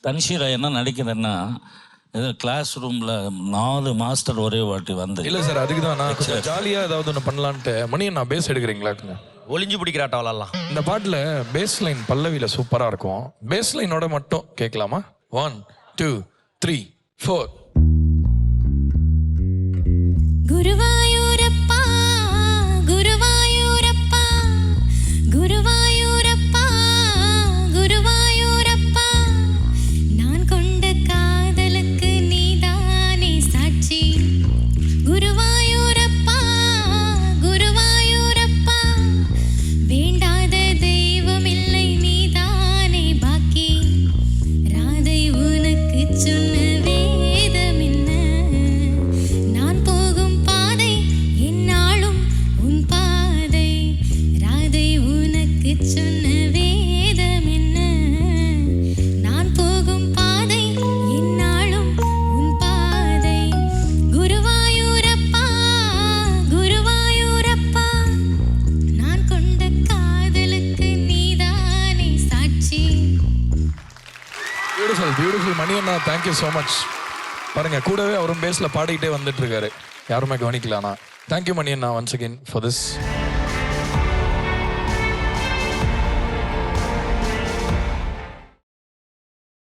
தன்ஷீரா என்ன நடிக்கிறேன்னா ஏதோ கிளாஸ் ரூம்ல 4 மாஸ்டர் ஒரே வாட்டி வந்து. இல்ல சார், அதுக்கு தான் நான் கொஞ்சம் ஜாலியா ஏதாவது ஒன்று பண்ணலான்ட்டு. மணி நான் பேஸ் எடுக்கிறீங்களா? ஒளிஞ்சு பிடிக்கிறாட்ட விளாட்லாம். இந்த பாட்டில் பேஸ் லைன் பல்லவியில் சூப்பராக இருக்கும். பேஸ் லைனோட மட்டும் கேட்கலாமா? 1 2 3 4. குருவாயூரப்பா குருவாயூரப்பா குருவாயூரப்பா குருவாயூரப்பா, நான் கொண்ட காதலுக்கு நீதானே சாட்சி. குருவாயூரப்பா குருவாயூரப்பா, வேண்டாத தெய்வம் இல்லை நீதானே பாக்கி. ராதை உனக்கு சொன்ன வேதம் என்ன, நான் போகும் பாதை என்னாலும் உன் பாதை. ராதை உனக்கு சொன்ன வேதம் என்ன, நான் போகும் பாதை என்னாலும் உன் பாதை. குருவாயூரப்பா குருவாயூரப்பா, நான் கொண்ட காதலுக்கு நீதானே சாட்சி. பியூட்டிஃபுல் பியூட்டிஃபுல் மணி அண்ணா, தேங்க்யூ ஸோ மச். பாருங்க, கூடவே அவரும் பேஸில் பாடிக்கிட்டே வந்துட்டு இருக்காரு, யாருமே கவனிக்கலானா. தேங்க்யூ மணி அண்ணா ஒன்ஸ் அகெயின் ஃபார் திஸ்.